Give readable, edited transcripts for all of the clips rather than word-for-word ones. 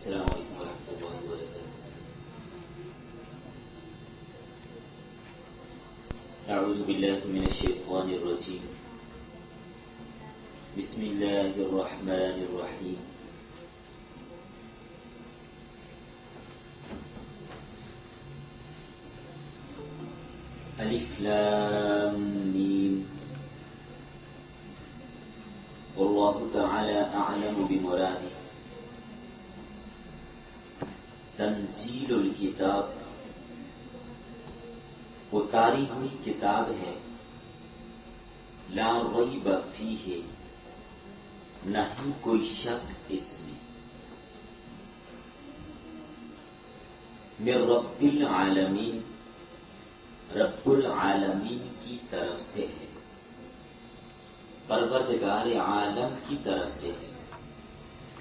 السلام علیکم ورحمۃ اللہ وبرکاتہ۔ اعوذ باللہ من الشیطان الرجیم، بسم اللہ الرحمن الرحیم۔ الف لام میم، واللہ تعالی اعلم بمرادہ۔ تنزیل الکتاب، اتاری ہوئی کتاب ہے، لا ریب فیہ، نہیں کوئی شک اس میں، من رب العالمین، رب العالمین کی طرف سے ہے، پروردگار عالم کی طرف سے ہے،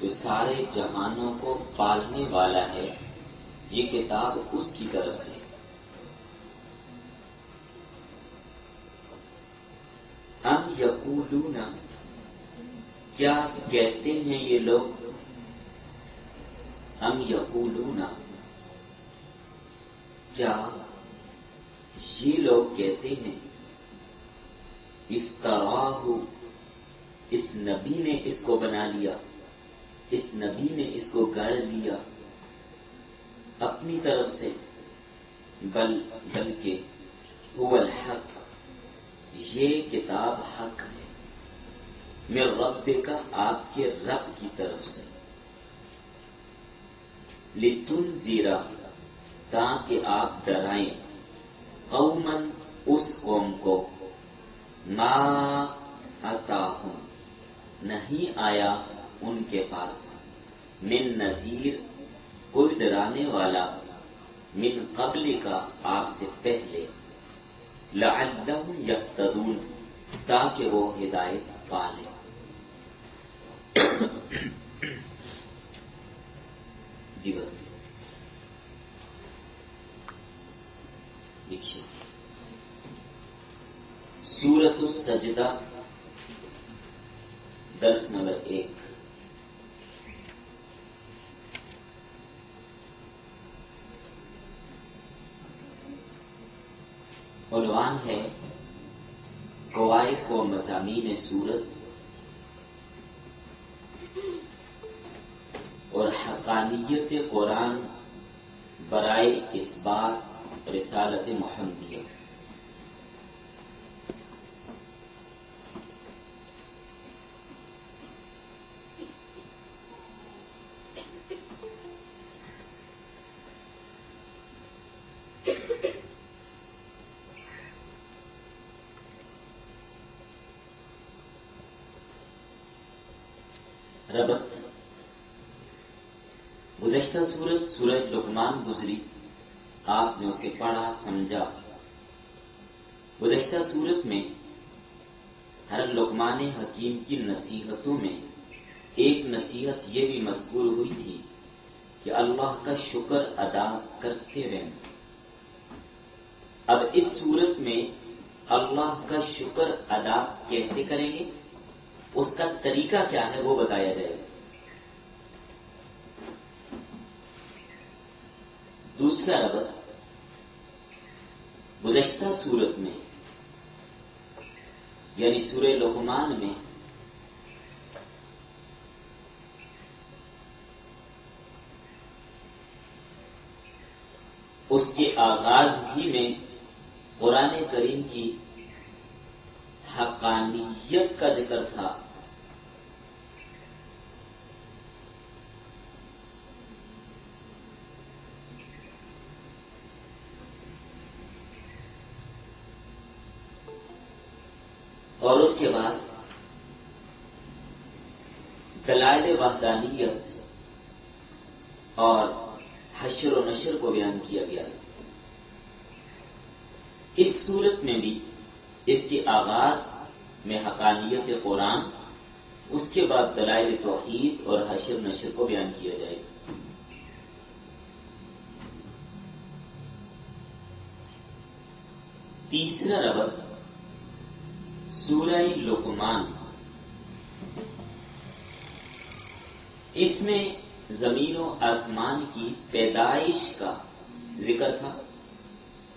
جو سارے جہانوں کو پالنے والا ہے۔ یہ کتاب اس کی طرف سے ہے۔ ام یقولون، کیا کہتے ہیں یہ لوگ، ام یقولون، کیا یہ لوگ کہتے ہیں، افتراہ، اس نبی نے اس کو بنا لیا، اس نبی نے اس کو گڑھ لیا اپنی طرف سے، بلکہ هو الحق، یہ کتاب حق ہے، من ربک، آپ کے رب کی طرف سے، لتنذر، تاکہ آپ ڈرائیں، قوما، اس قوم کو، ما اتاہم، نہیں آیا ان کے پاس، من نذیر، کوئی ڈرانے والا، من قبل کا، آپ سے پہلے، لعلہم یہتدون، تاکہ وہ ہدایت پالیں۔ جی بس لکھیے، سورۃ السجدہ، درس نمبر 1۔ عنوان ہے کوائف و مضامین سورت اور حقانیت قرآن برائے اثبات رسالت محمدیہ۔ ربط، گزشتہ سورہ لقمان گزری، آپ نے اسے پڑھا سمجھا۔ گزشتہ سورت میں ہر لقمان حکیم کی نصیحتوں میں ایک نصیحت یہ بھی مذکور ہوئی تھی کہ اللہ کا شکر ادا کرتے رہیں۔ اب اس سورت میں اللہ کا شکر ادا کیسے کریں گے، اس کا طریقہ کیا ہے، وہ بتایا جائے گا۔ دوسرا ربط، گزشتہ سورت میں یعنی سورہ لقمان میں اس کے آغاز ہی میں قرآن کریم کی حقانیت کا ذکر تھا، اور اس کے بعد دلائل وحدانیت اور حشر و نشر کو بیان کیا گیا۔ اس صورت میں بھی اس کے آغاز میں حقانیت قرآن، اس کے بعد دلائل توحید اور حشر و نشر کو بیان کیا جائے گا۔ تیسرا ربط، سورہ لقمان، اس میں زمین و آسمان کی پیدائش کا ذکر تھا،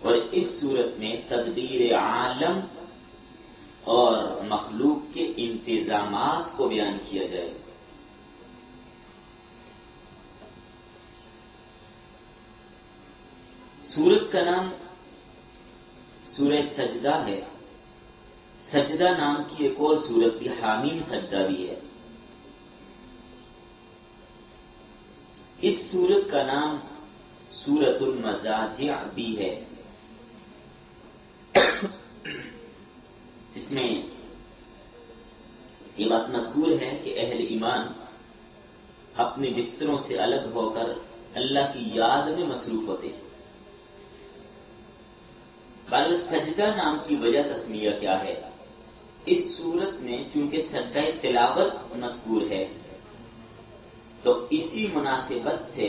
اور اس صورت میں تدبیر عالم اور مخلوق کے انتظامات کو بیان کیا جائے گا۔ سورت کا نام سورہ سجدہ ہے۔ سجدہ نام کی ایک اور سورت بھی حامیم سجدہ بھی ہے۔ اس سورت کا نام سورت المزاجع بھی ہے۔ اس میں یہ بات مذکور ہے کہ اہل ایمان اپنے بستروں سے الگ ہو کر اللہ کی یاد میں مصروف ہوتے ہیں۔ بال سجدہ نام کی وجہ تسمیہ کیا ہے؟ اس صورت میں چونکہ سجدہ تلاوت مذکور ہے تو اسی مناسبت سے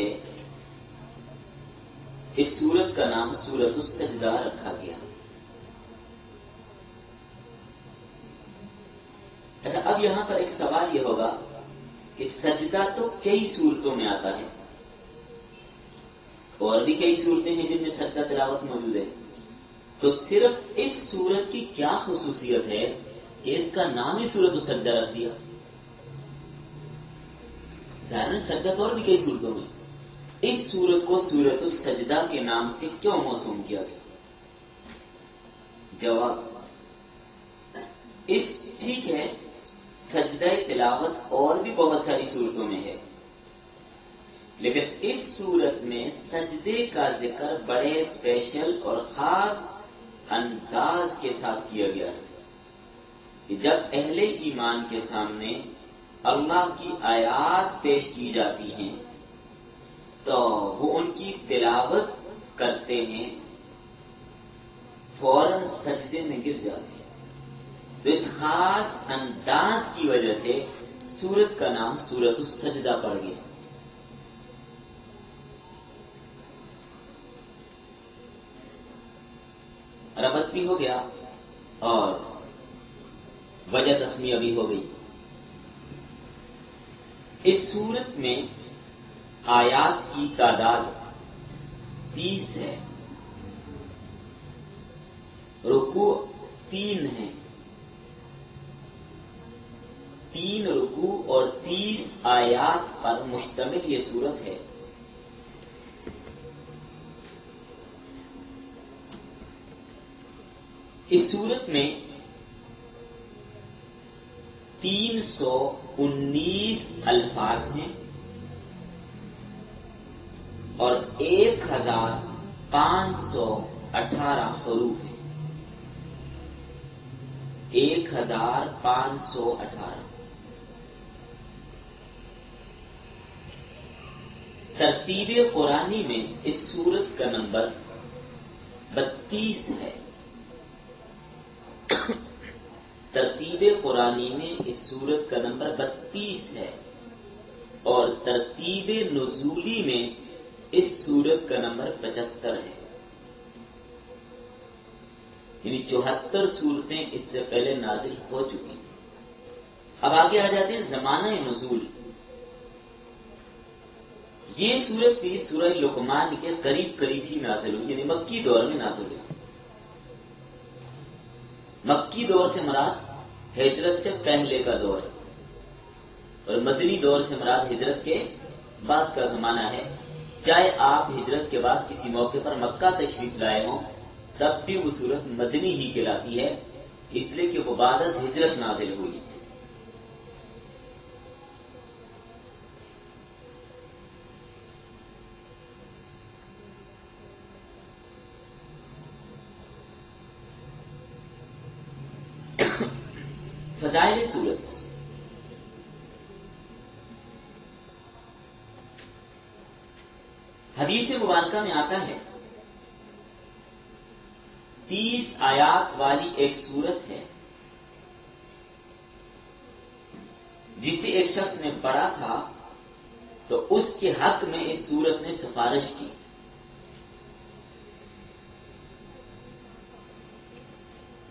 اس سورت کا نام سورت السجدہ رکھا گیا۔ اچھا، اب یہاں پر ایک سوال یہ ہوگا کہ سجدہ تو کئی صورتوں میں آتا ہے، اور بھی کئی صورتیں ہیں جن میں سجدہ تلاوت موجود ہے، تو صرف اس صورت کی کیا خصوصیت ہے کہ اس کا نام ہی سورت السجدہ رکھ دیا؟ ظاہر سجدہ تو اور بھی کئی صورتوں میں، اس صورت کو سورت السجدہ کے نام سے کیوں موسوم کیا گیا؟ جواب، ٹھیک ہے، سجدہ تلاوت اور بھی بہت ساری صورتوں میں ہے، لیکن اس صورت میں سجدے کا ذکر بڑے اسپیشل اور خاص انداز کے ساتھ کیا گیا ہے کہ جب اہل ایمان کے سامنے اللہ کی آیات پیش کی جاتی ہیں تو وہ ان کی تلاوت کرتے ہیں، فوراً سجدے میں گر جاتے ہیں۔ تو اس خاص انداز کی وجہ سے سورت کا نام سورت السجدہ پڑ گیا۔ ربط بھی ہو گیا اور وجہ تسمیہ بھی ہو گئی۔ اس صورت میں آیات کی تعداد 30 ہے، رکوع 3 ہیں، 3 رکوع اور 30 آیات پر مشتمل یہ صورت ہے۔ اس صورت میں 319 الفاظ ہیں اور 1518 حروف ہیں۔ 1518 ترتیب قرآنی میں اس سورت کا نمبر 32 ہے۔ ترتیب قرآنی میں اس سورت کا نمبر 32 ہے، اور ترتیب نزولی میں اس سورت کا نمبر 75 ہے، یعنی 74 صورتیں اس سے پہلے نازل ہو چکی تھیں۔ اب آگے آ جاتے ہیں زمانہ نزول۔ یہ سورت بھی سورہ لقمان کے قریب ہی نازل ہوئی، یعنی مکی دور میں نازل ہوئی۔ مکی دور سے مراد ہجرت سے پہلے کا دور ہے، اور مدنی دور سے مراد ہجرت کے بعد کا زمانہ ہے۔ چاہے آپ ہجرت کے بعد کسی موقع پر مکہ تشریف لائے ہوں، تب بھی وہ صورت مدنی ہی کہلاتی ہے، اس لیے کہ وہ بعد از ہجرت نازل ہوئی۔ فضائل صورت۔ حدیث مبارکہ میں آتا ہے 30 آیات والی ایک صورت ہے جسے ایک شخص نے پڑھا تھا تو اس کے حق میں اس صورت نے سفارش کی۔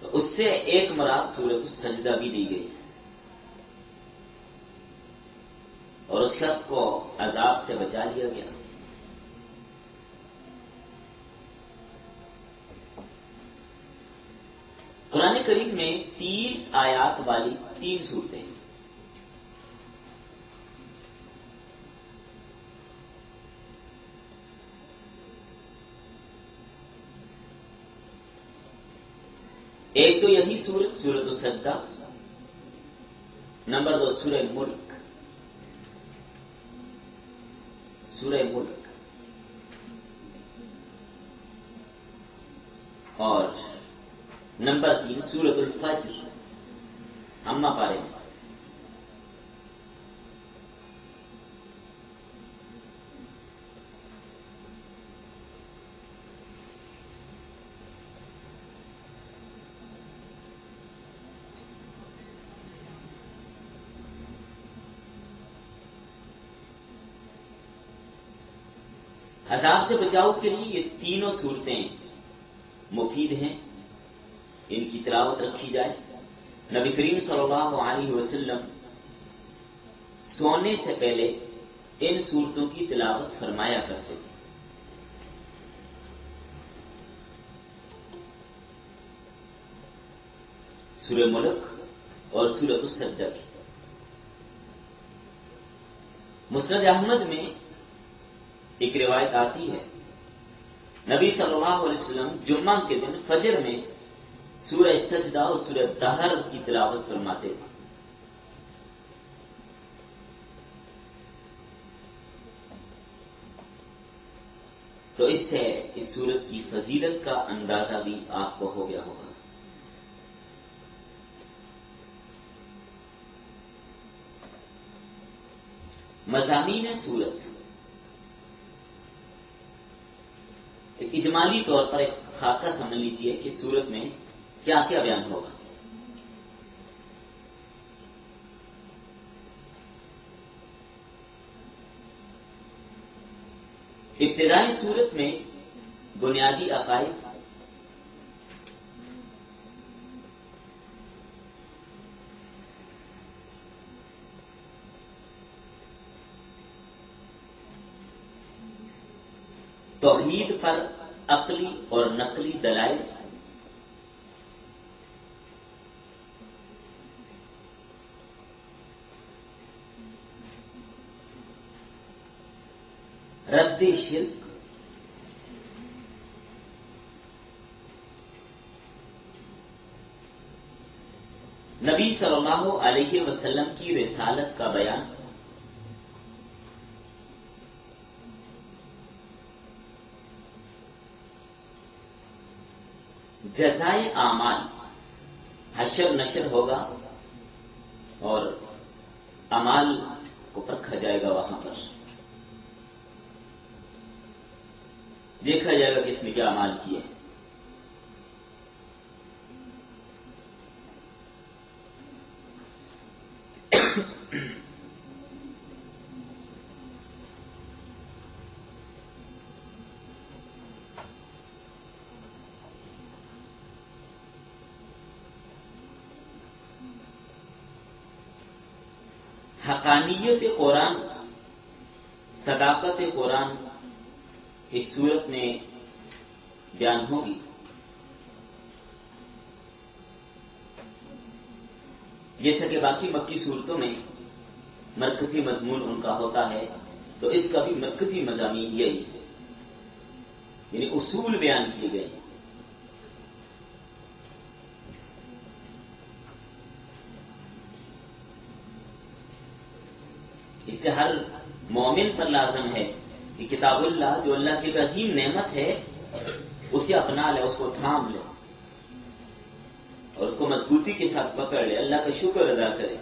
تو اس سے ایک مراد سورت السجدہ بھی دی گئی، اور اس شخص کو عذاب سے بچا لیا گیا۔ قرآن کریم میں 30 آیات والی 3 صورتیں ہیں۔ ایک تو یہی سورۃ السجدہ، نمبر 2 سورہ ملک، اور نمبر 3 سورۃ الفجر، اما پارے میں۔ عذاب سے بچاؤ کے لیے یہ تینوں صورتیں مفید ہیں، ان کی تلاوت رکھی جائے۔ نبی کریم صلی اللہ علیہ وسلم سونے سے پہلے ان صورتوں کی تلاوت فرمایا کرتے تھے۔ سورہ ملک اور سورۃ السجدہ کی۔ مسند احمد میں ایک روایت آتی ہے، نبی صلی اللہ علیہ وسلم جمعہ کے دن فجر میں سورہ سجدہ اور سورہ دہر کی تلاوت فرماتے تھے۔ تو اس سے اس سورت کی فضیلت کا اندازہ بھی آپ کو ہو گیا ہوگا۔ مضامین سورت، ایک اجمالی طور پر ایک خاکہ سمجھ لیجئے کہ سورت میں کیا کیا بیان ہوگا۔ ابتدائی سورت میں بنیادی عقائد، توحید پر عقلی اور نقلی دلائل، رد شرک، نبی صلی اللہ علیہ وسلم کی رسالت کا بیان، جزائے اعمال، حشر نشر ہوگا اور اعمال کو پرکھا جائے گا، وہاں پر دیکھا جائے گا کہ اس نے کیا اعمال کیے۔ حقانیت قرآن، صداقت قرآن اس صورت میں بیان ہوگی۔ جیسا کہ باقی مکی صورتوں میں مرکزی مضمون ان کا ہوتا ہے، تو اس کا بھی مرکزی مضامین یہی ہے، یعنی اصول بیان کیے گئے ہیں۔ اس سے ہر مومن پر لازم ہے کہ کتاب اللہ جو اللہ کی عظیم نعمت ہے اسے اپنا لے، اس کو تھام لے اور اس کو مضبوطی کے ساتھ پکڑ لے، اللہ کا شکر ادا کرے۔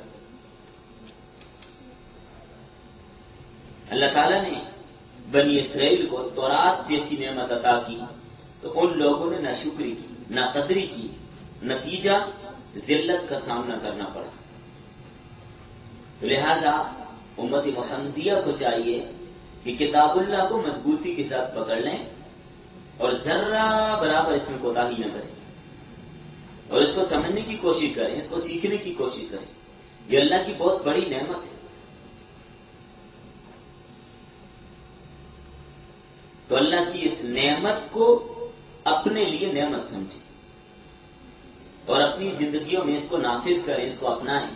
اللہ تعالیٰ نے بنی اسرائیل کو تورات جیسی نعمت عطا کی تو ان لوگوں نے نہ شکری کی، نہ قدری کی، نتیجہ ذلت کا سامنا کرنا پڑا۔ تو لہذا امت محمدیہ کو چاہیے کہ کتاب اللہ کو مضبوطی کے ساتھ پکڑ لیں اور ذرہ برابر اس میں کوتاہی نہ کریں، اور اس کو سمجھنے کی کوشش کریں، اس کو سیکھنے کی کوشش کریں۔ یہ اللہ کی بہت بڑی نعمت ہے۔ تو اللہ کی اس نعمت کو اپنے لیے نعمت سمجھیں اور اپنی زندگیوں میں اس کو نافذ کریں، اس کو اپنائیں،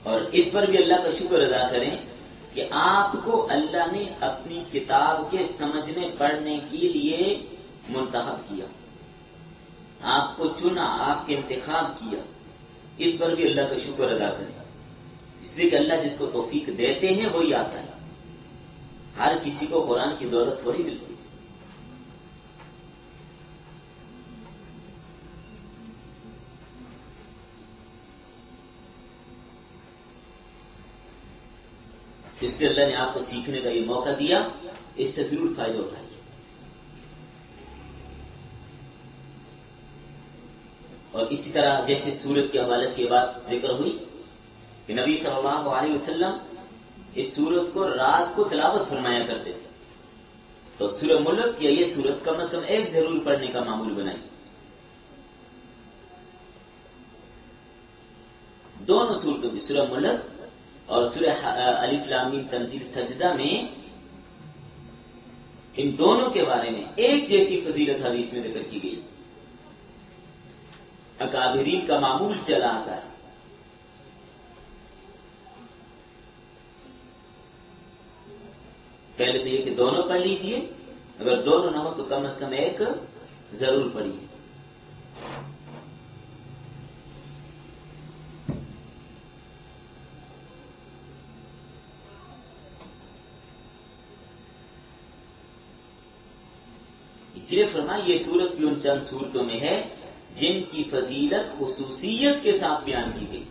اور اس پر بھی اللہ کا شکر ادا کریں کہ آپ کو اللہ نے اپنی کتاب کے سمجھنے پڑھنے کے لیے منتخب کیا، آپ کو چنا، آپ کے انتخاب کیا، اس پر بھی اللہ کا شکر ادا کریں، اس لیے کہ اللہ جس کو توفیق دیتے ہیں وہی آتا ہے، ہر کسی کو قرآن کی دولت تھوڑی ملتی ہے۔ اس لیے اللہ نے آپ کو سیکھنے کا یہ موقع دیا، اس سے ضرور فائدہ اٹھائیے۔ اور اسی طرح جیسے سورت کے حوالے سے یہ بات ذکر ہوئی کہ نبی صلی اللہ علیہ وسلم اس سورت کو رات کو تلاوت فرمایا کرتے تھے، تو سورہ ملک یا یہ سورت کم از کم ایک ضرور پڑھنے کا معمول بنائی۔ دونوں سورتوں کی، سورہ ملک اور سورہ الف لام میم تنزیل سجدہ میں، ان دونوں کے بارے میں ایک جیسی فضیلت حدیث میں ذکر کی گئی، اکابرین کا معمول چلا آتا ہے۔ پہلے تو یہ کہ دونوں پڑھ لیجئے، اگر دونوں نہ ہو تو کم از کم ایک ضرور پڑھیے۔ اس لیے فرمایا یہ سورت بھی ان چند سورتوں میں ہے جن کی فضیلت خصوصیت کے ساتھ بیان کی گئی،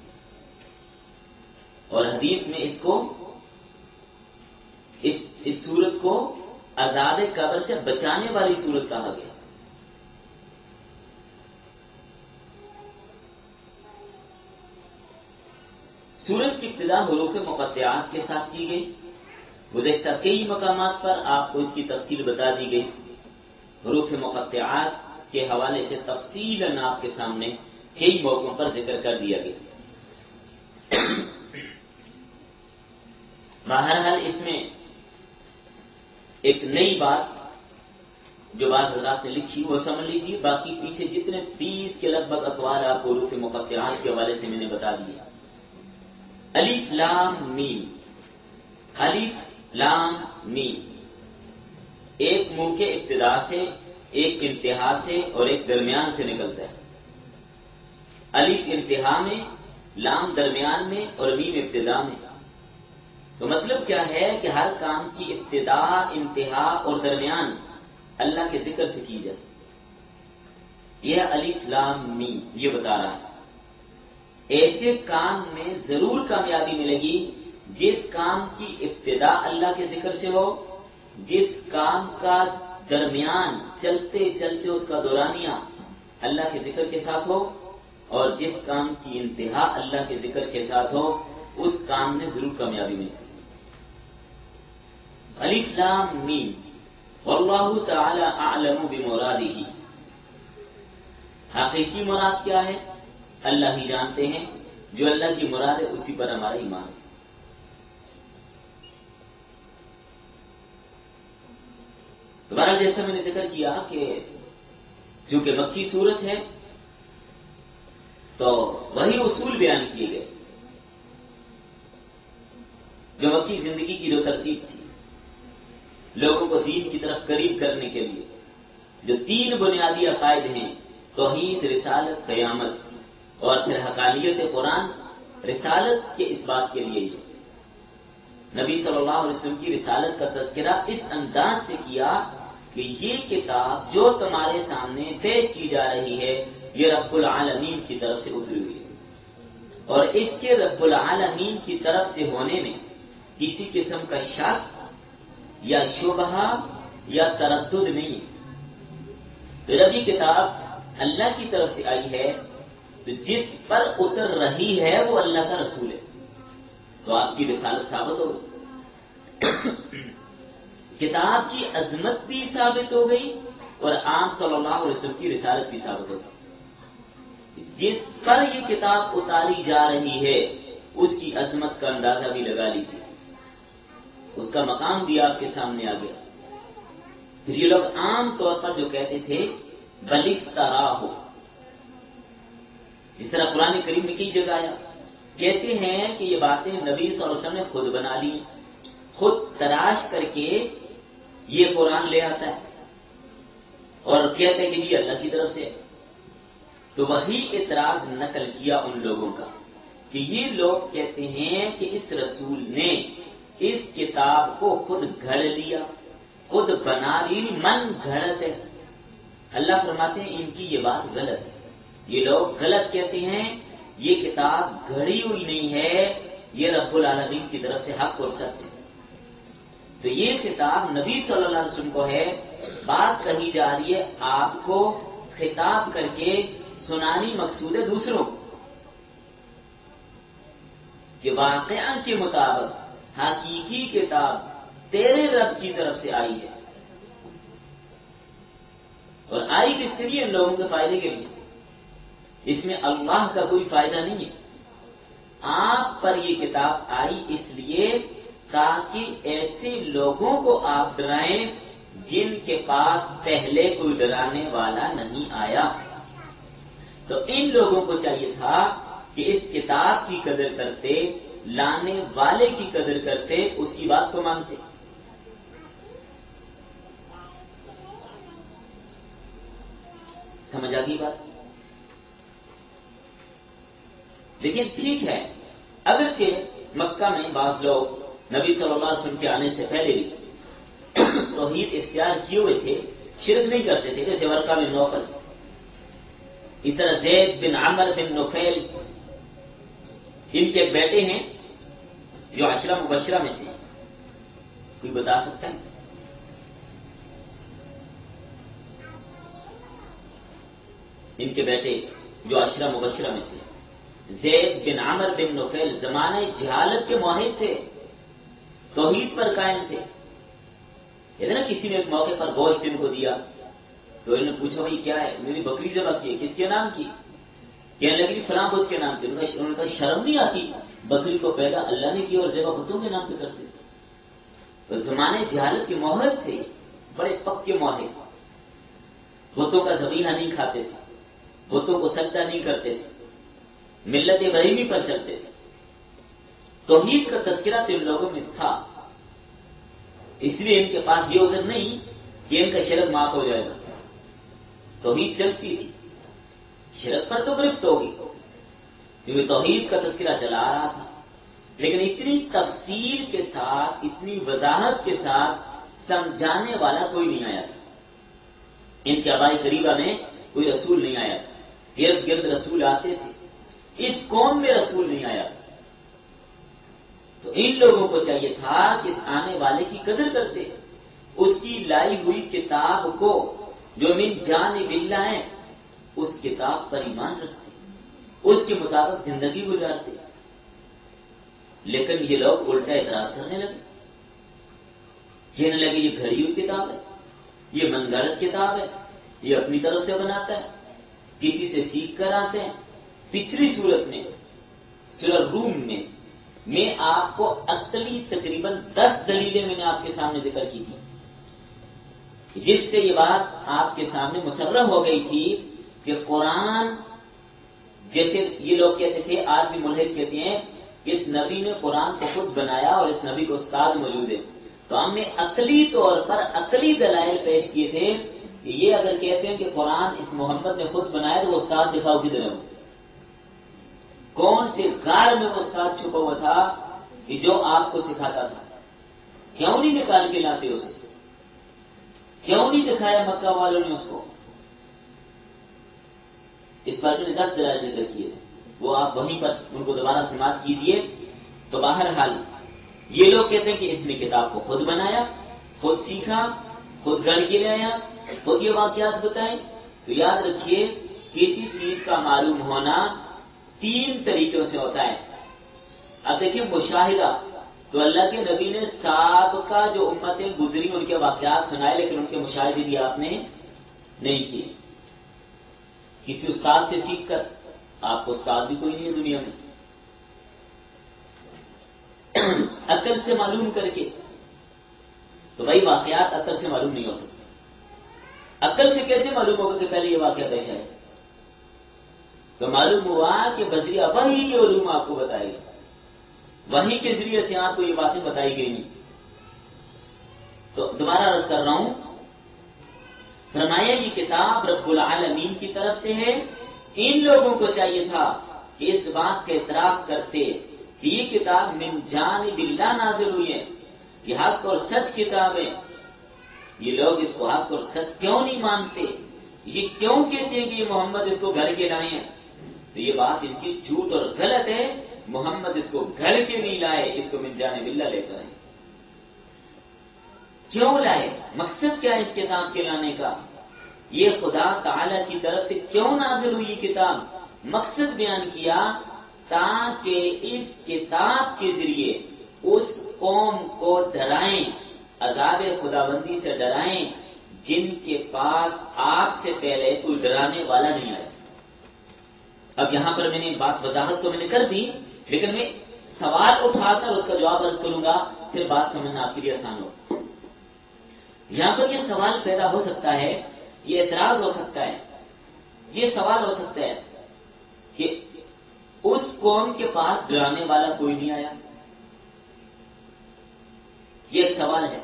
اور حدیث میں اس سورت کو عذاب قبر سے بچانے والی سورت کہا گیا۔ سورت کی ابتدا حروف مقطعات کے ساتھ کی گئی، گزشتہ کئی مقامات پر آپ کو اس کی تفصیل بتا دی گئی۔ حروف مقطعات کے حوالے سے تفصیلاً آپ کے سامنے کئی موقعوں پر ذکر کر دیا گیا۔ بہرحال اس میں ایک نئی بات جو بعض حضرات نے لکھی وہ سمجھ لیجیے، باقی پیچھے جتنے 30 کے لگ بھگ اقوال آپ حروف مقطعات کے حوالے سے میں نے بتا دیا۔ الف لام میم، الف لام میم، ایک منہ کے ابتدا سے، ایک انتہا سے اور ایک درمیان سے نکلتا ہے۔ الف انتہا میں، لام درمیان میں اور میم ابتدا میں۔ تو مطلب کیا ہے کہ ہر کام کی ابتدا، انتہا اور درمیان اللہ کے ذکر سے کی جائے، یہ الف لام میم یہ بتا رہا ہے۔ ایسے کام میں ضرور کامیابی ملے گی جس کام کی ابتدا اللہ کے ذکر سے ہو، جس کام کا درمیان چلتے چلتے اس کا دورانیہ اللہ کے ذکر کے ساتھ ہو، اور جس کام کی انتہا اللہ کے ذکر کے ساتھ ہو، اس کام میں ضرور کامیابی ملتی ہے۔ الف لام میم، واللہ تعالی اعلم بمرادہ، حقیقی مراد کیا ہے اللہ ہی جانتے ہیں، جو اللہ کی مراد ہے اسی پر ہمارا ایمان ہے۔ دوبارہ جیسا میں نے ذکر کیا کہ چونکہ مکی صورت ہے تو وہی اصول بیان کیے گئے جو مکی زندگی کی جو ترتیب تھی، لوگوں کو دین کی طرف قریب کرنے کے لیے جو 3 بنیادی عقائد ہیں، توحید، رسالت، قیامت، اور پھر حقانیت قرآن۔ رسالت کے اس بات کے لیے نبی صلی اللہ علیہ وسلم کی رسالت کا تذکرہ اس انداز سے کیا کہ یہ کتاب جو تمہارے سامنے پیش کی جا رہی ہے یہ رب العالمین کی طرف سے اتری ہوئی ہے، اور اس کے رب العالمین کی طرف سے ہونے میں کسی قسم کا شک یا شبہہ یا تردد نہیں ہے۔ تو جب یہ کتاب اللہ کی طرف سے آئی ہے تو جس پر اتر رہی ہے وہ اللہ کا رسول ہے، تو آپ کی رسالت ثابت ہو گئی، کتاب کی عظمت بھی ثابت ہو گئی اور آپ صلی اللہ علیہ وسلم کی رسالت بھی ثابت ہو گئی۔ جس پر یہ کتاب اتاری جا رہی ہے اس کی عظمت کا اندازہ بھی لگا لیجیے، اس کا مقام بھی آپ کے سامنے آ گیا. پھر یہ لوگ عام طور پر جو کہتے تھے بل افتراہ، جس طرح قرآن کریم میں کئی جگہ آیا، کہتے ہیں کہ یہ باتیں نبی صلی اللہ علیہ وسلم نے خود بنا لی، خود تراش کر کے یہ قرآن لے آتا ہے اور کہتے ہیں کہ یہ اللہ کی طرف سے. تو وہی اعتراض نقل کیا ان لوگوں کا کہ یہ لوگ کہتے ہیں کہ اس رسول نے اس کتاب کو خود گھڑ لیا، خود بنا لی، من گھڑت ہے. اللہ فرماتے ہیں ان کی یہ بات غلط ہے. یہ لوگ غلط کہتے ہیں، یہ کتاب گھڑی ہوئی نہیں ہے، یہ رب العالمین کی طرف سے حق اور سچ ہے. تو یہ کتاب نبی صلی اللہ علیہ وسلم کو ہے. بات کہی جا رہی ہے آپ کو خطاب کر کے سنانی مقصود ہے دوسروں کو کہ واقعہ کے مطابق حقیقی کتاب تیرے رب کی طرف سے آئی ہے. اور آئی کس کے لیے؟ ان لوگوں کے فائدے کے لیے. اس میں اللہ کا کوئی فائدہ نہیں ہے. آپ پر یہ کتاب آئی اس لیے تاکہ ایسے لوگوں کو آپ ڈرائیں جن کے پاس پہلے کوئی ڈرانے والا نہیں آیا. تو ان لوگوں کو چاہیے تھا کہ اس کتاب کی قدر کرتے، لانے والے کی قدر کرتے، اس کی بات کو مانتے. سمجھ آ گئی بات؟ لیکن ٹھیک ہے، اگرچہ مکہ میں بعض لوگ نبی صلی اللہ علیہ وسلم کے آنے سے پہلے بھی توحید اختیار کیے ہوئے تھے، شرک نہیں کرتے تھے، جیسے ورقہ بن نوفل. اس طرح زید بن عمر بن نفیل، ان کے بیٹے ہیں جو عشرہ مبشرہ میں سے. کوئی بتا سکتا ہے؟ ان کے بیٹے جو عشرہ مبشرہ میں سے زید بن عمر بن نفیل زمانے جہالت کے معاہد تھے، توحید پر قائم تھے. نا کسی نے ایک موقع پر گوشت ان کو دیا تو انہوں نے پوچھا بھائی کیا ہے؟ میری بکری ذبح کی ہے. کس کے نام کی؟ کہنے لگی فلاں بت کے نام کی. ان کا شرم نہیں آتی؟ بکری کو پیدا اللہ نے کی اور ذبح بتوں کے نام پہ کرتے. تو زمانے جہالت کے معاہد تھے، بڑے پکے معاہد. بتوں کا ذبیحہ نہیں کھاتے تھے، بتوں کو سجدہ نہیں کرتے تھے، ملت ابراہیمی پر چلتے تھے. توحید کا تذکرہ تو ان لوگوں میں تھا، اس لیے ان کے پاس یہ عذر نہیں کہ ان کا شرک معاف ہو جائے گا. توحید چلتی تھی، شرک پر تو گرفت ہوگی کیونکہ توحید کا تذکرہ چلا آ رہا تھا. لیکن اتنی تفصیل کے ساتھ، اتنی وضاحت کے ساتھ سمجھانے والا کوئی نہیں آیا تھا. ان کے آبائی قریبہ میں کوئی رسول نہیں آیا تھا. ارد گرد رسول آتے تھے، اس قوم میں رسول نہیں آیا تھا. تو ان لوگوں کو چاہیے تھا کہ اس آنے والے کی قدر کرتے، اس کی لائی ہوئی کتاب کو جو من جانب اللہ ہے، اس کتاب پر ایمان رکھتے، اس کے مطابق زندگی گزارتے. لیکن یہ لوگ الٹا اعتراض کرنے لگے. کہنے لگے یہ گھڑی ہوئی کتاب ہے، یہ من گھڑت کتاب ہے، یہ اپنی طرف سے بناتا ہے، کسی سے سیکھ کر آتے ہیں. پچھلی صورت میں سورہ روم میں آپ کو عقلی تقریباً 10 دلیلیں میں نے آپ کے سامنے ذکر کی تھی، جس سے یہ بات آپ کے سامنے مسرح ہو گئی تھی کہ قرآن، جیسے یہ لوگ کہتے تھے، آج بھی ملحد کہتے ہیں اس نبی نے قرآن کو خود بنایا اور اس نبی کو استاد موجود ہے. تو ہم نے عقلی طور پر عقلی دلائل پیش کیے تھے کہ یہ اگر کہتے ہیں کہ قرآن اس محمد نے خود بنایا تو وہ استاد دکھاؤ کدھر ہے؟ کون سے غار میں وہ استاد چھپا ہوا تھا کہ جو آپ کو سکھاتا تھا؟ کیوں نہیں نکال کے لاتے اسے؟ کیوں نہیں دکھایا مکہ والوں نے اس کو؟ اس پر میں نے 10 دلائل ذکر کیے تھے، وہ آپ وہیں پر ان کو دوبارہ سماعت کیجئے. تو بہرحال یہ لوگ کہتے ہیں کہ اس نے کتاب کو خود بنایا، خود سیکھا، خود گھڑ کے لے آیا، خود یہ واقعات بتائیں. تو یاد رکھیے کسی چیز کا معلوم ہونا 3 طریقوں سے ہوتا ہے. اب دیکھیں مشاہدہ، تو اللہ کے نبی نے سابقہ جو امتیں گزری ان کے واقعات سنائے، لیکن ان کے مشاہدے بھی آپ نے نہیں کیے. کسی استاد سے سیکھ کر، آپ کو استاد بھی کوئی نہیں ہے دنیا میں. عقل سے معلوم کر کے، تو وہی واقعات عقل سے معلوم نہیں ہو سکتا. عقل سے کیسے معلوم ہوگا کہ پہلے یہ واقعہ پیش آئے؟ تو معلوم ہوا کہ بذریعہ وہی یہ علوم آپ کو بتائے گا، وہی کے ذریعے سے آپ کو یہ باتیں بتائی گئی نہیں. تو دوبارہ عرض کر رہا ہوں، فرمایا یہ کتاب رب العالمین کی طرف سے ہے. ان لوگوں کو چاہیے تھا کہ اس بات کا اعتراف کرتے کہ یہ کتاب من جانب اللہ نازل ہوئی ہے، یہ حق اور سچ کتاب ہے. یہ لوگ اس کو حق اور سچ کیوں نہیں مانتے؟ یہ کیوں کہتے ہیں کہ یہ محمد اس کو گھڑ کے لائے ہیں؟ تو یہ بات ان کی جھوٹ اور غلط ہے. محمد اس کو گھڑ کے نہیں لائے، اس کو من جانب اللہ لے کر آئے. کیوں لائے؟ مقصد کیا ہے اس کتاب کے لانے کا؟ یہ خدا تعالی کی طرف سے کیوں نازل ہوئی کتاب؟ مقصد بیان کیا تاکہ اس کتاب کے ذریعے اس قوم کو ڈرائیں، عذاب خداوندی سے ڈرائیں جن کے پاس آپ سے پہلے کوئی ڈرانے والا نہیں آیا. اب یہاں پر میں نے بات وضاحت تو میں نے کر دی، لیکن میں سوال اٹھا کر اس کا جواب عرض کروں گا، پھر بات سمجھنا آپ کے لیے آسان ہوگا. یہاں پر یہ سوال پیدا ہو سکتا ہے، یہ اعتراض ہو سکتا ہے، یہ سوال ہو سکتا ہے کہ اس قوم کے پاس ڈرانے والا کوئی نہیں آیا. یہ ایک سوال ہے.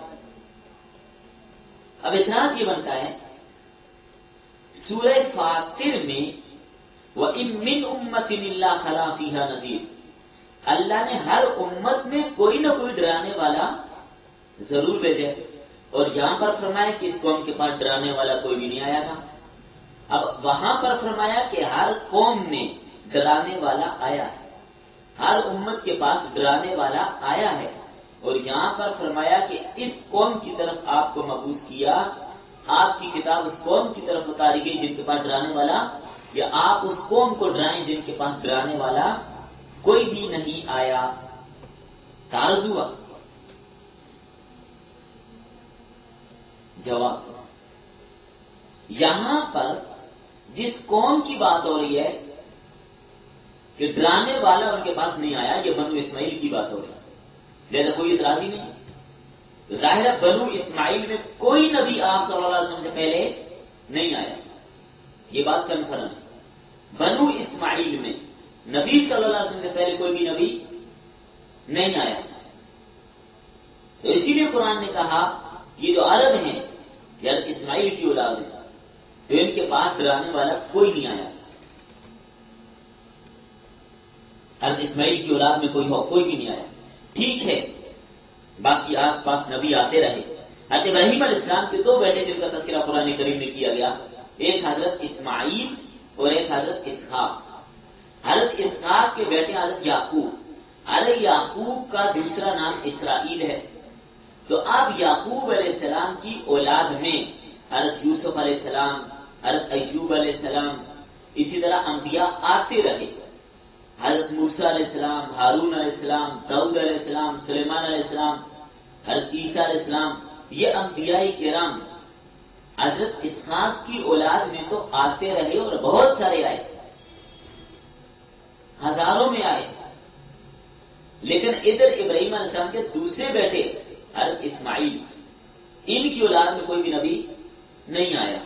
اب اعتراض یہ بنتا ہے، سورہ فاطر میں وَإِن مِّنْ أُمَّةٍ إِلَّا خَلَا فِيهَا نَذِيرٌ، اللہ نے ہر امت میں کوئی نہ کوئی ڈرانے والا ضرور بھیجے، اور یہاں پر فرمایا کہ اس قوم کے پاس ڈرانے والا کوئی بھی نہیں آیا تھا. اب وہاں پر فرمایا کہ ہر قوم میں ڈرانے والا آیا ہے، ہر امت کے پاس ڈرانے والا آیا ہے، اور یہاں پر فرمایا کہ اس قوم کی طرف آپ کو مبعوث کیا، آپ کی کتاب اس قوم کی طرف اتاری گئی جن کے پاس ڈرانے والا، یا آپ اس قوم کو ڈرائیں جن کے پاس ڈرانے والا کوئی بھی نہیں آیا. تعارض ہوا. جواب، یہاں پر جس قوم کی بات ہو رہی ہے کہ ڈرانے والا ان کے پاس نہیں آیا، یہ بنو اسماعیل کی بات ہو رہی ہے. لہذا کوئی اعتراض ہی نہیں. ظاہر ہے بنو اسماعیل میں کوئی نبی آپ صلی اللہ علیہ وسلم سے پہلے نہیں آیا، یہ بات کنفرم ہے. بنو اسماعیل میں نبی صلی اللہ علیہ وسلم سے پہلے کوئی بھی نبی نہیں آیا. تو اسی لیے قرآن نے کہا یہ جو عرب ہیں یا اسماعیل کی اولاد ہے، تو ان کے پاس ڈرانے والا کوئی نہیں آیا. عرب اسماعیل کی اولاد میں کوئی بھی نہیں آیا. ٹھیک ہے، باقی آس پاس نبی آتے رہے. حضرت ابراہیم علیہ السلام کے دو بیٹے جن کا تذکرہ قرآن کریم میں کیا گیا، ایک حضرت اسماعیل اور ایک حضرت اسحاق. حضرت اسحاق کے بیٹے حضرت یعقوب. حضرت یعقوب کا دوسرا نام اسرائیل ہے. تو اب یعقوب علیہ السلام کی اولاد میں حضرت یوسف علیہ السلام، حضرت ایوب علیہ السلام، اسی طرح انبیاء آتے رہے. حضرت موسیٰ علیہ السلام، ہارون علیہ السلام، داؤد علیہ السلام، سلیمان علیہ السلام، حضرت عیسیٰ علیہ السلام، یہ انبیاء کرام حضرت اسحاق کی اولاد میں تو آتے رہے اور بہت سارے آئے، ہزاروں میں آئے. لیکن ادھر ابراہیم علیہ السلام کے دوسرے بیٹے حضرت اسماعیل، ان کی اولاد میں کوئی بھی نبی نہیں آیا.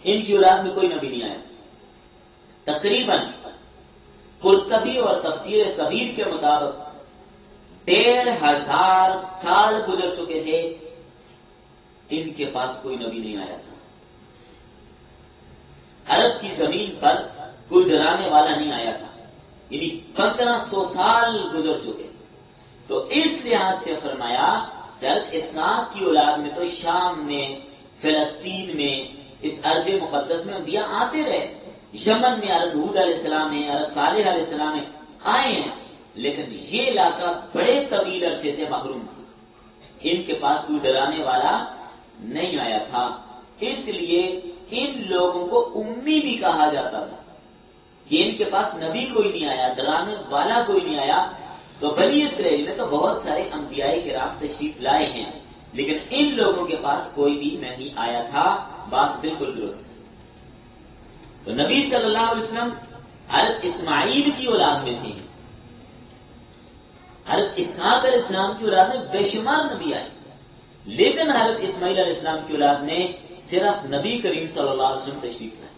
ان کی اولاد میں کوئی نبی نہیں آیا. تقریباً قرطبی اور تفسیر کبیر کے مطابق 1500 سال گزر چکے تھے، ان کے پاس کوئی نبی نہیں آیا تھا. عرب کی زمین پر کوئی ڈرانے والا نہیں آیا تھا، یعنی 1500 سال گزر چکے. تو اس لحاظ سے فرمایا کہ حضرت اسحاق کی اولاد میں تو شام میں، فلسطین میں، اس ارض مقدس میں انبیاء آتے رہے. یمن میں حضرت ہود علیہ السلام ہیں، حضرت صالح علیہ السلام آئے ہیں، لیکن یہ علاقہ بڑے طویل عرصے سے محروم تھا. ان کے پاس کوئی ڈرانے والا نہیں آیا تھا. اس لیے ان لوگوں کو امی بھی کہا جاتا تھا کہ ان کے پاس نبی کوئی نہیں آیا، ڈرانے والا کوئی نہیں آیا. تو بنی اسرائیل میں تو بہت سارے انبیاء کرام تشریف لائے ہیں، لیکن ان لوگوں کے پاس کوئی بھی نہیں آیا تھا. بات بالکل درست ہے. تو نبی صلی اللہ علیہ وسلم حضرت اسماعیل کی اولاد میں سے ہیں. حضرت اسحاق علیہ السلام کی اولاد میں بے شمار نبی آئے، لیکن حضرت اسماعیل علیہ السلام کی اولاد میں صرف نبی کریم صلی اللہ علیہ وسلم تشریف لائے.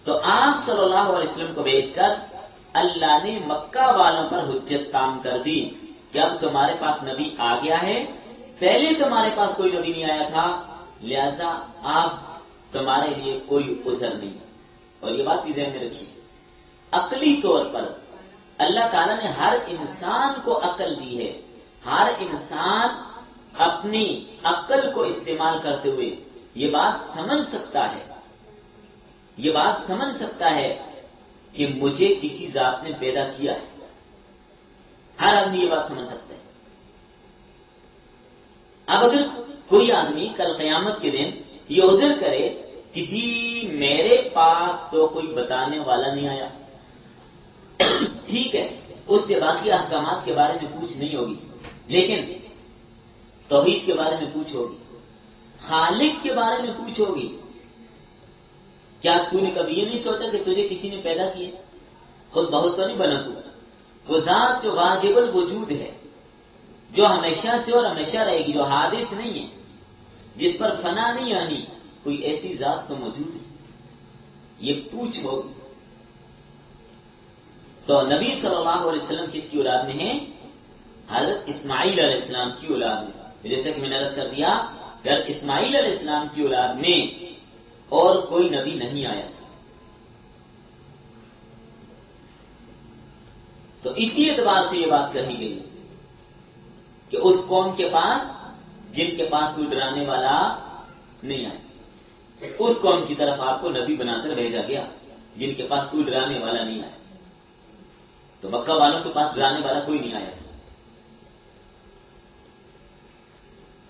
تو آپ صلی اللہ علیہ وسلم کو بھیج کر اللہ نے مکہ والوں پر حجت تام کر دی کہ اب تمہارے پاس نبی آ گیا ہے، پہلے تمہارے پاس کوئی نبی نہیں آیا تھا، لہذا آپ تمہارے لیے کوئی عذر نہیں. اور یہ بات بھی ذہن میں رکھیے، عقلی طور پر اللہ تعالیٰ نے ہر انسان کو عقل دی ہے. ہر انسان اپنی عقل کو استعمال کرتے ہوئے یہ بات سمجھ سکتا ہے کہ مجھے کسی ذات نے پیدا کیا ہے. ہر آدمی یہ بات سمجھ سکتا ہے. اب اگر کوئی آدمی کل قیامت کے دن یہ عذر کرے کہ جی میرے پاس تو کوئی بتانے والا نہیں آیا، ٹھیک ہے، اس سے باقی احکامات کے بارے میں پوچھ نہیں ہوگی، لیکن توحید کے بارے میں پوچھ ہوگی، خالق کے بارے میں پوچھ ہوگی. کیا تو نے کبھی یہ نہیں سوچا کہ تجھے کسی نے پیدا کیا؟ خود بہت تو نہیں بنا تو. وہ ذات جو واجب الوجود ہے، جو ہمیشہ سے اور ہمیشہ رہے گی، جو حادث نہیں ہے، جس پر فنا نہیں آنی، کوئی ایسی ذات تو موجود ہے، یہ پوچھ ہوگی. تو نبی صلی اللہ علیہ وسلم کس کی اولاد میں ہیں؟ حضرت اسماعیل علیہ السلام کی اولاد میں. جیسا کہ میں نے عرض کر دیا کہ حضرت اسماعیل علیہ السلام کی اولاد میں اور کوئی نبی نہیں آیا تھا. تو اسی اعتبار سے یہ بات کہی گئی کہ اس قوم کے پاس جن کے پاس کوئی ڈرانے والا نہیں آیا، اس قوم کی طرف آپ کو نبی بنا کر بھیجا گیا جن کے پاس کوئی ڈرانے والا نہیں آیا. تو مکہ والوں کے پاس ڈرانے والا کوئی نہیں آیا تھا.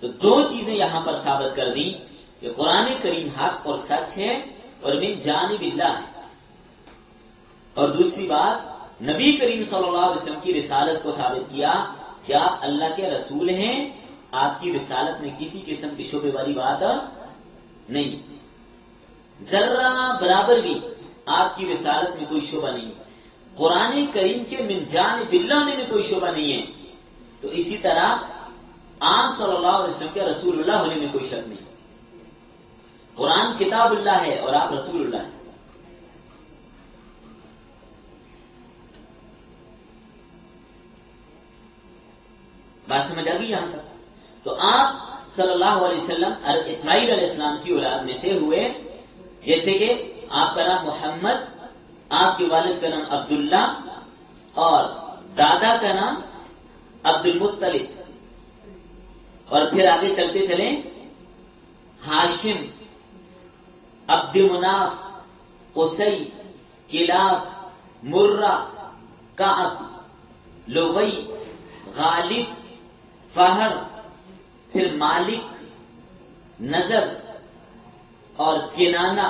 تو دو چیزیں یہاں پر ثابت کر دی کہ قرآن کریم حق اور سچ ہے اور من جانب اللہ ہے. اور دوسری بات، نبی کریم صلی اللہ علیہ وسلم کی رسالت کو ثابت کیا کہ آپ اللہ کے رسول ہیں، آپ کی رسالت میں کسی قسم کی شبہ والی بات نہیں، ذرہ برابر بھی آپ کی رسالت میں کوئی شبہ نہیں. قرآن کریم کے من جانب اللہ ہونے میں کوئی شبہ نہیں ہے، تو اسی طرح آپ صلی اللہ علیہ وسلم کے رسول اللہ ہونے میں کوئی شک نہیں. قرآن کتاب اللہ ہے اور آپ رسول اللہ ہیں. بات سمجھ آ گئی یہاں تک؟ تو آپ صلی اللہ علیہ وسلم اسماعیل علیہ السلام کی اولاد میں سے ہوئے، جیسے کہ آپ کا نام محمد، آپ کے والد کا نام عبداللہ اور دادا کا نام عبد المطلب، اور پھر آگے چلتے چلیں ہاشم، عبد مناف، قصی، کلاب، مرہ، کعب، لوی، غالب، فہر، پھر مالک، نظر اور کنانہ،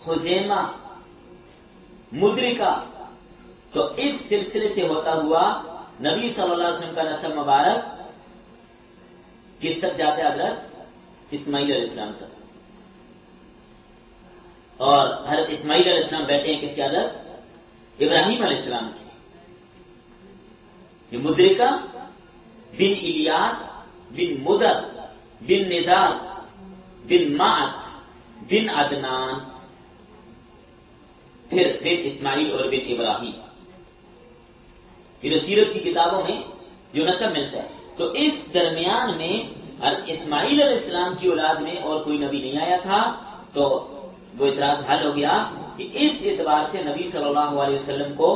خزیمہ، مدرکہ. تو اس سلسلے سے ہوتا ہوا نبی صلی اللہ علیہ وسلم کا نسب مبارک کس تک جاتے ہیں؟ حضرت اسماعیل علیہ السلام تک. اور حضرت اسماعیل علیہ السلام بیٹے ہیں کس کی؟ حضرت ابراہیم علیہ السلام کی. یہ مدرکہ بن الیاس بن مدر بن ندار بن معد بن عدنان، پھر بن اسماعیل اور بن ابراہیم. پھر سیرت کی کتابوں میں جو نسب ملتا ہے، تو اس درمیان میں اسماعیل علیہ السلام کی اولاد میں اور کوئی نبی نہیں آیا تھا. تو وہ اعتراض حل ہو گیا کہ اس اعتبار سے نبی صلی اللہ علیہ وسلم کو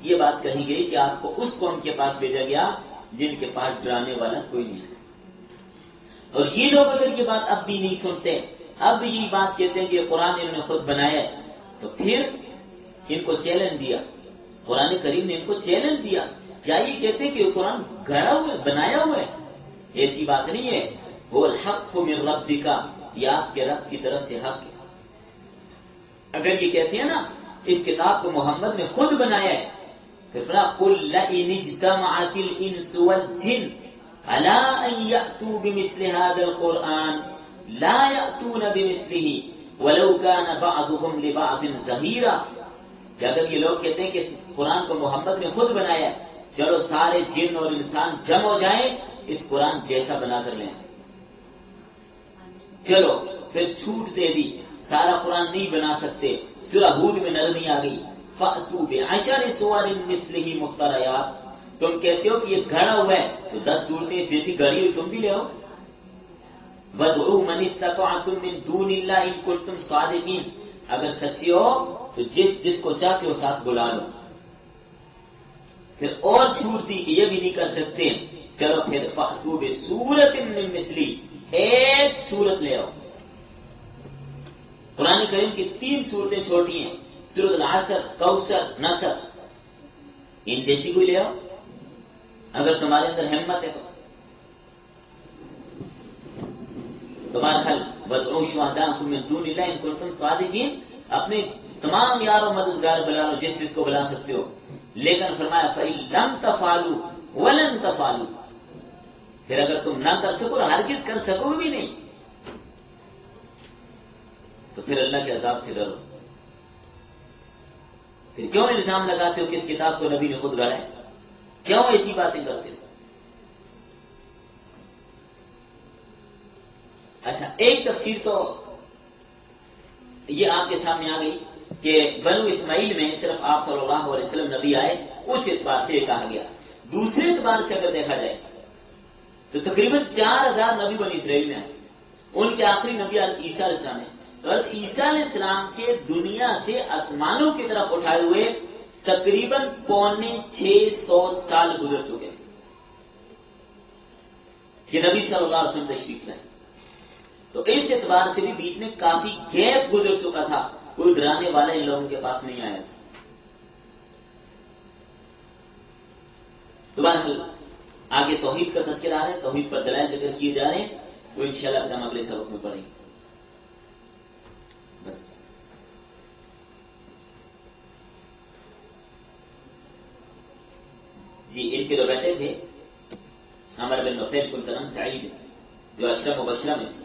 یہ بات کہی گئی کہ آپ کو اس قوم کے پاس بھیجا گیا جن کے پاس ڈرانے والا کوئی نہیں ہے. اور یہ لوگ اگر یہ بات اب بھی نہیں سنتے، اب بھی یہ بات کہتے ہیں کہ قرآن انہوں نے خود بنایا ہے، تو پھر ان کو چیلنج دیا، قرآن کریم نے ان کو چیلنج دیا. کیا یہ کہتے ہیں کہ یہ قرآن گھڑا ہوا ہے، بنایا ہوا ہے؟ ایسی بات نہیں ہے. وہ الحق من ربک، یہ آپ کے رب کی طرف سے حق ہے. اگر یہ کہتے ہیں نا اس کتاب کو محمد نے خود بنایا ہے، پھر فرمایا قل لئن اجتمعت الانس والجن على ان يأتوا بمثل هذا القرآن لا يأتون بمثله ولو كان بعضهم لبعض ظهيرا. کہ اگر یہ لوگ کہتے ہیں کہ اس قرآن کو محمد نے خود بنایا ہے، چلو سارے جن اور انسان جمع ہو جائیں، اس قرآن جیسا بنا کر لیں. چلو پھر چھوٹ دے دی، سارا قرآن نہیں بنا سکتے. سورہ ہود میں نرمی آ گئی، فَأْتُوا بِعَشَرِ سُوَرٍ مِثْلِهِ مُفْتَرَيَاتٍ. تم کہتے ہو کہ یہ گھڑا ہوا ہے تو 10 صورتیں جیسی گھڑی ہوئی تم بھی لے آؤ. وَادْعُوا مَنِ اسْتَطَعْتُم مِّن دُونِ اللَّهِ إِن كُنتُم صَادِقِينَ. اگر سچے ہو تو جس کو چاہتے ہو ساتھ بلا لو. پھر اور چھوٹ دی کہ یہ بھی نہیں کر سکتے، چلو پھر فَأْتُوا بِسُورَةٍ مِّن مِثْلِهِ، ایک سورت لے آؤ. قرآن کریم کی 3 صورتیں چھوٹی ہیں، سورۃ العصر، کوثر، نصر. ان جیسی کوئی لے آؤ اگر تمہارے اندر ہمت ہے تو. تمہارا حل وَادْعُوا شُهَدَاءَكُم مِّن دُونِ اللَّهِ إِن كُنتُم صَادِقِينَ. اپنے تمام یار و مددگار بلا لو جس کو بلا سکتے ہو. لیکن فرمایا فَإِن لَّمْ تَفْعَلُوا وَلَن تَفْعَلُوا. پھر اگر تم نہ کر سکو اور ہرگز کر سکو بھی نہیں تو پھر اللہ کے عذاب سے ڈرو. پھر کیوں الزام لگاتے ہو کہ اس کتاب کو نبی نے خود گڑھا ہے؟ کیوں ایسی باتیں کرتے ہو؟ اچھا، ایک تفسیر تو یہ آپ کے سامنے آ گئی کہ بنو اسماعیل میں صرف آپ صلی اللہ علیہ وسلم نبی آئے، اس اعتبار سے یہ کہا گیا. دوسرے اعتبار سے اگر دیکھا جائے تو تقریباً 4000 نبی بنی اسرائیل میں آئے. ان کے آخری نبی عیسیٰ علیہ السلام ہے. حضرت عیسیٰ علیہ السلام کے دنیا سے آسمانوں کی طرف اٹھائے ہوئے تقریباً 650 سال گزر چکے تھے کہ نبی صلی اللہ علیہ وسلم تشریف لائے. تو اس اعتبار سے بھی بیچ میں کافی گیپ گزر چکا تھا، کوئی ڈرانے والا ان لوگوں کے پاس نہیں آیا تھا. تو بہرحال آگے توحید کا تذکرہ آ رہا ہے، توحید پر دلائل ذکر کیے جا رہے ہیں، وہ انشاءاللہ ہم اگلے سبق میں پڑھیں گے. بس جی، ان کے جو بیٹے تھے عمر بن نفیل کنترم سعید جو اشرف مبشرہ میں سے